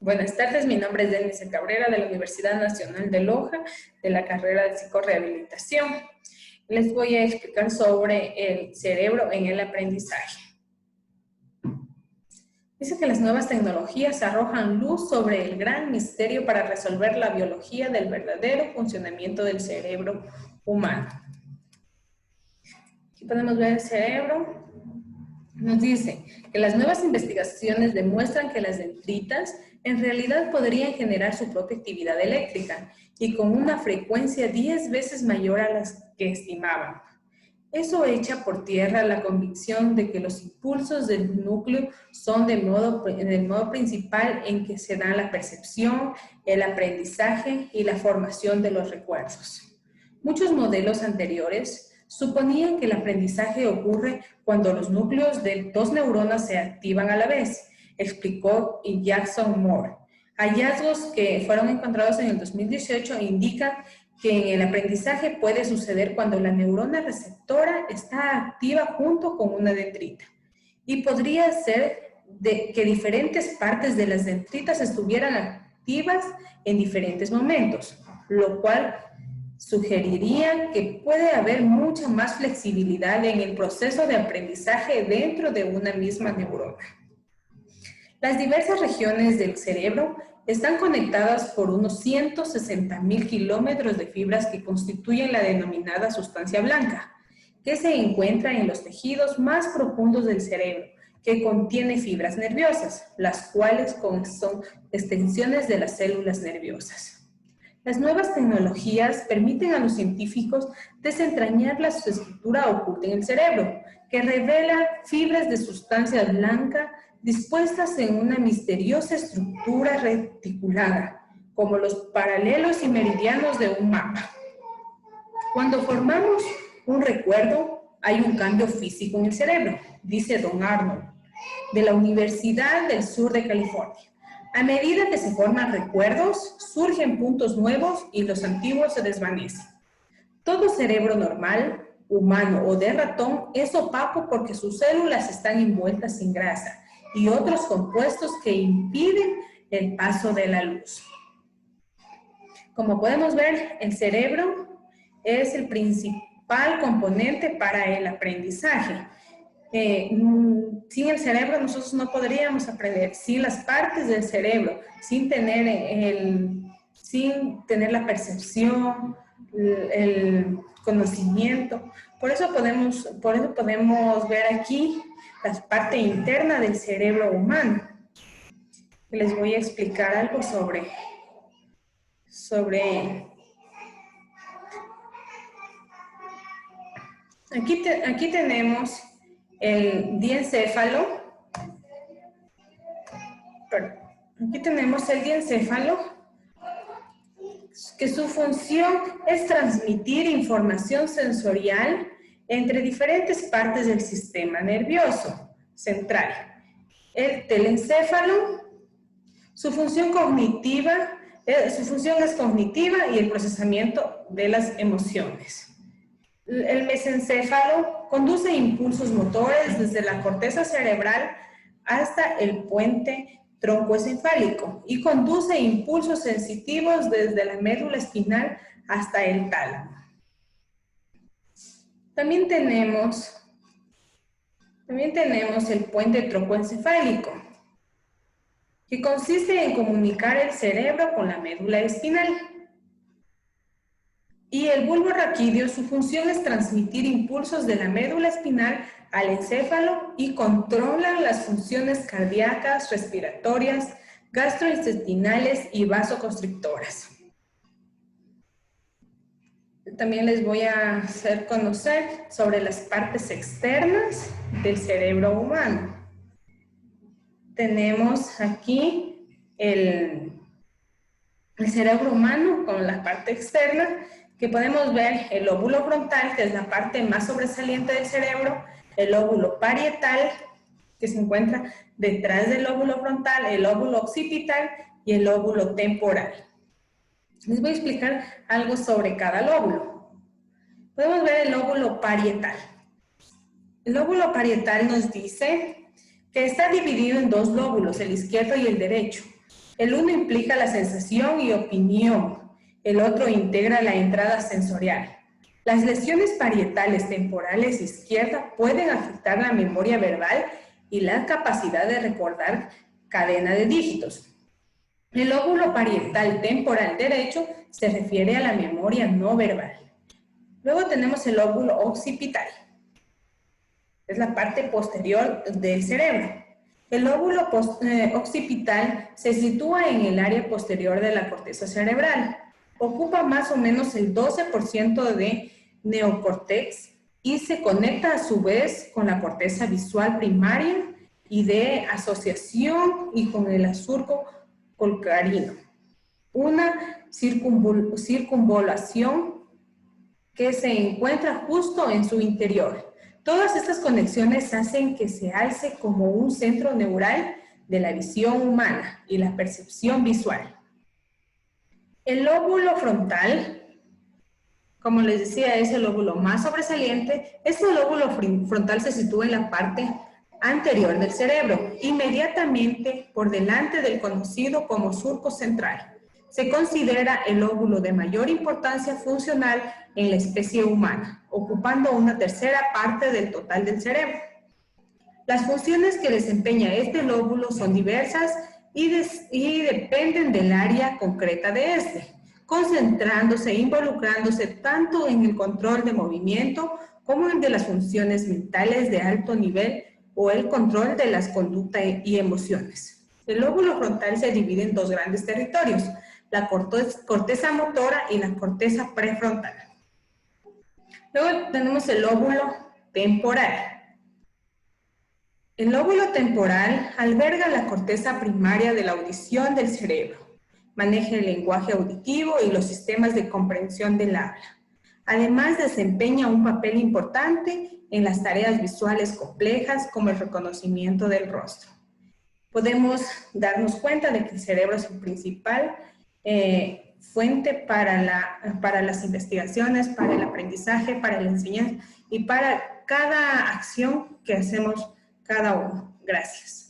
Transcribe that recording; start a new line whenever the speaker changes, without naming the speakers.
Buenas tardes, mi nombre es Denise Cabrera de la Universidad Nacional de Loja, de la carrera de psicorrehabilitación. Les voy a explicar sobre el cerebro en el aprendizaje. Dice que las nuevas tecnologías arrojan luz sobre el gran misterio para resolver la biología del verdadero funcionamiento del cerebro humano. Aquí podemos ver el cerebro. Nos dice que las nuevas investigaciones demuestran que las dendritas en realidad podrían generar su propia actividad eléctrica y con una frecuencia 10 veces mayor a las que estimaban. Eso echa por tierra la convicción de que los impulsos del núcleo son del modo principal en que se dan la percepción, el aprendizaje y la formación de los recuerdos. Muchos modelos anteriores suponían que el aprendizaje ocurre cuando los núcleos de dos neuronas se activan a la vez, explicó Jackson Moore. Hallazgos que fueron encontrados en el 2018 indican que en el aprendizaje puede suceder cuando la neurona receptora está activa junto con una dendrita. Y podría ser que diferentes partes de las dendritas estuvieran activas en diferentes momentos, lo cual sugeriría que puede haber mucha más flexibilidad en el proceso de aprendizaje dentro de una misma neurona. Las diversas regiones del cerebro están conectadas por unos 160.000 kilómetros de fibras que constituyen la denominada sustancia blanca, que se encuentra en los tejidos más profundos del cerebro, que contiene fibras nerviosas, las cuales son extensiones de las células nerviosas. Las nuevas tecnologías permiten a los científicos desentrañar la estructura oculta en el cerebro, que revela fibras de sustancia blanca dispuestas en una misteriosa estructura reticulada, como los paralelos y meridianos de un mapa. Cuando formamos un recuerdo, hay un cambio físico en el cerebro, dice Don Arnold, de la Universidad del Sur de California. A medida que se forman recuerdos, surgen puntos nuevos y los antiguos se desvanecen. Todo cerebro normal, humano o de ratón es opaco porque sus células están envueltas en grasa y otros compuestos que impiden el paso de la luz. Como podemos ver, el cerebro es el principal componente para el aprendizaje. Sin el cerebro nosotros no podríamos aprender, sin las partes del cerebro, sin tener la percepción, el conocimiento. Por eso podemos ver aquí la parte interna del cerebro humano. Les voy a explicar algo sobre aquí tenemos el diencéfalo. Aquí tenemos el diencéfalo, que su función es transmitir información sensorial entre diferentes partes del sistema nervioso central. El telencéfalo, su función es cognitiva y el procesamiento de las emociones. El mesencéfalo conduce impulsos motores desde la corteza cerebral hasta el puente troncoencefálico y conduce impulsos sensitivos desde la médula espinal hasta el tálamo. También tenemos el puente troncoencefálico, que consiste en comunicar el cerebro con la médula espinal. Y el bulbo raquídeo, su función es transmitir impulsos de la médula espinal al encéfalo y controlan las funciones cardíacas, respiratorias, gastrointestinales y vasoconstrictoras. También les voy a hacer conocer sobre las partes externas del cerebro humano. Tenemos aquí el cerebro humano con la parte externa, que podemos ver el lóbulo frontal, que es la parte más sobresaliente del cerebro, el lóbulo parietal, que se encuentra detrás del lóbulo frontal, el lóbulo occipital y el lóbulo temporal. Les voy a explicar algo sobre cada lóbulo. Podemos ver el lóbulo parietal. El lóbulo parietal nos dice que está dividido en dos lóbulos, el izquierdo y el derecho. El uno implica la sensación y opinión, el otro integra la entrada sensorial. Las lesiones parietales temporales izquierda pueden afectar la memoria verbal y la capacidad de recordar cadena de dígitos. El lóbulo parietal temporal derecho se refiere a la memoria no verbal. Luego tenemos el lóbulo occipital. Es la parte posterior del cerebro. El lóbulo occipital se sitúa en el área posterior de la corteza cerebral. Ocupa más o menos el 12% de neocórtex y se conecta a su vez con la corteza visual primaria y de asociación y con el surco colcarino. Una circunvolación que se encuentra justo en su interior. Todas estas conexiones hacen que se alce como un centro neural de la visión humana y la percepción visual. El lóbulo frontal, como les decía, es el lóbulo más sobresaliente. Este lóbulo frontal se sitúa en la parte anterior del cerebro, inmediatamente por delante del conocido como surco central. Se considera el lóbulo de mayor importancia funcional en la especie humana, ocupando una tercera parte del total del cerebro. Las funciones que desempeña este lóbulo son diversas y dependen del área concreta de este, concentrándose e involucrándose tanto en el control de movimiento como en de las funciones mentales de alto nivel o el control de las conductas y emociones. El lóbulo frontal se divide en dos grandes territorios, la corteza motora y la corteza prefrontal. Luego tenemos el lóbulo temporal. El lóbulo temporal alberga la corteza primaria de la audición del cerebro. Maneja el lenguaje auditivo y los sistemas de comprensión del habla. Además, desempeña un papel importante en las tareas visuales complejas como el reconocimiento del rostro. Podemos darnos cuenta de que el cerebro es el principal fuente para las investigaciones, para el aprendizaje, para la enseñanza y para cada acción que hacemos cada uno. Gracias.